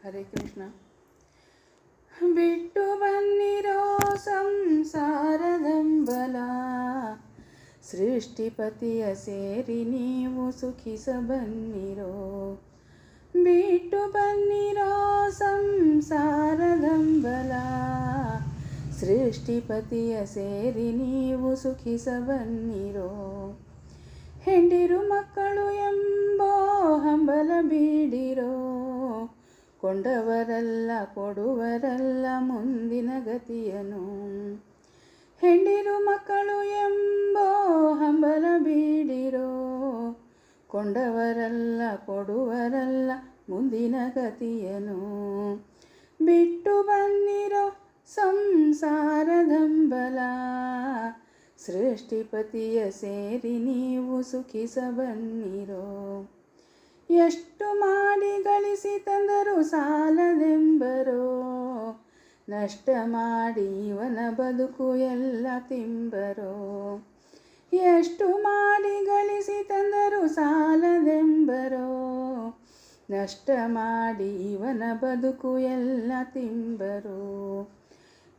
ಹರೇ ಕೃಷ್ಣ. ಬಿಟ್ಟು ಬನ್ನಿರೋ ಸಂಸಾರದಂಬಲ, ಸೃಷ್ಟಿಪತಿಯ ಸೇರಿ ನೀವು ಸುಖಿಸ ಬನ್ನಿರೋ. ಬಿಟ್ಟು ಬನ್ನಿರೋ ಸಂಸಾರದಂಬಲ, ಸೃಷ್ಟಿಪತಿಯ ಸೇರಿ ನೀವು ಸುಖಿಸ ಬನ್ನಿರೋ. ಹೆಂಡಿರು ಮಕ್ಕಳು ಎಂಬೋ ಹಂಬಲ ಬೀಡಿರೋ, ಕೊಂಡವರಲ್ಲ ಕೊಡುವರಲ್ಲ ಮುಂದಿನ ಗತಿಯನು. ಹೆಂಡಿರು ಮಕ್ಕಳು ಎಂಬೋ ಹಂಬಲ ಬೀಡಿರೋ, ಕೊಂಡವರಲ್ಲ ಕೊಡುವರಲ್ಲ ಮುಂದಿನ ಗತಿಯನು. ಬಿಟ್ಟು ಬನ್ನಿರೋ ಸಂಸಾರದಂಬಲ, ಸೃಷ್ಟಿಪತಿಯ ಸೇರಿ ನೀವು ಸುಖಿಸ ಬನ್ನಿರೋ. ಎಷ್ಟು ಮಾಡಿ ಗಳಿಸಿ ತಂದರು ಸಾಲದೆಂಬರೋ, ನಷ್ಟ ಮಾಡಿ ಇವನ ಬದುಕು ಎಲ್ಲ ತಿಂಬರೋ. ಎಷ್ಟು ಮಾಡಿ ಗಳಿಸಿ ತಂದರು ಸಾಲದೆಂಬರೋ, ನಷ್ಟ ಮಾಡಿ ಇವನ ಬದುಕು ಎಲ್ಲ ತಿಂಬರೋ.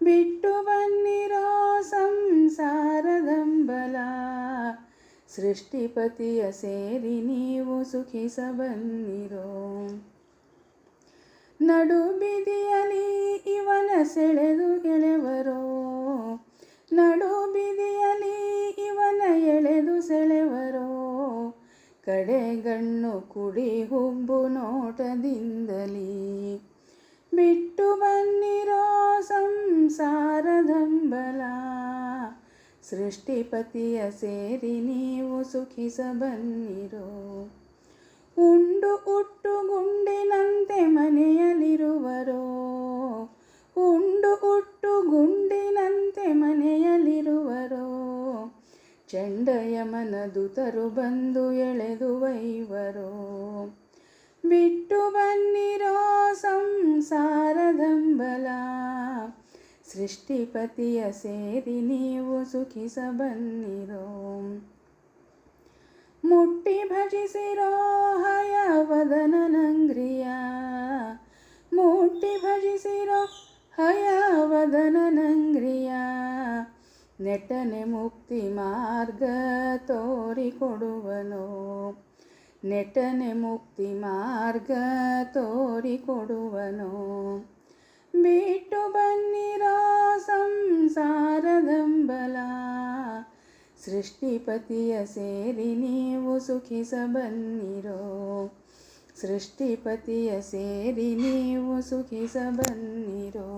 ಬಿಟ್ಟು ಬನ್ನಿರೋ ಸಂಸಾರದಂಬಲ, ಸೃಷ್ಟಿಪತಿಯ ಸೇರಿ ನೀವು ಸುಖಿಸ ಬನ್ನಿರೋ. ನಡು ಬೀದಿಯಲ್ಲಿ ಇವನ ಸೆಳೆದು ಎಳೆವರೋ, ನಡು ಬೀದಿಯಲ್ಲಿ ಇವನ ಎಳೆದು ಸೆಳೆವರೋ. ಕಡೆಗಣ್ಣು ಕುಡಿ ಹುಬ್ಬು ನೋಟದಿಂದಲೀ, ಬಿಟ್ಟು ಬನ್ನಿರೋ ಸಂಸಾರದಂಬಲ, ಸೃಷ್ಟಿಪತಿಯ ಸೇರಿ ನೀವು ಸುಖಿಸ ಬನ್ನಿರೋ. ಉಂಡು ಉಟ್ಟು ಗುಂಡಿನಂತೆ ಮನೆಯಲ್ಲಿರುವರೋ, ಉಂಡು ಉಟ್ಟು ಗುಂಡಿನಂತೆ ಮನೆಯಲ್ಲಿರುವರೋ. ಚಂಡಯಮನ ದೂತರು ಬಂದು ಎಳೆದು ಒಯ್ವರೋ. ಬಿಟ್ಟು ಬನ್ನಿರೋ ಸಂಸಾರದಂಬಲ, ಸೃಷ್ಟಿಪತಿಯ ಸೇರಿ ನೀವು ಸುಖಿಸ ಬನ್ನಿರೋ. ಮುಟ್ಟಿ ಭಜಿಸಿರೋ ಹಯವದನನಂಗ್ರಿಯ, ಮುಟ್ಟಿ ಭಜಿಸಿರೋ ಹಯವದನನಂಗ್ರಿಯ. ನೆಟ್ಟನೆ ಮುಕ್ತಿ ಮಾರ್ಗ ತೋರಿಕೊಡುವನೋ, ನೆಟ್ಟನೆ ಮುಕ್ತಿ ಮಾರ್ಗ ತೋರಿಕೊಡುವನೋ. ಬಿಟ್ಟು ಬನ್ನಿರೋ ಸಂಸಾರದಂಬಲ, ಸೃಷ್ಟಿಪತಿಯ ಸೇರಿ ನೀವು ಸುಖಿಸ ಬನ್ನಿರೋ. ಸೃಷ್ಟಿಪತಿಯ ಸೇರಿ ನೀವು ಸುಖಿಸ ಬನ್ನಿರೋ.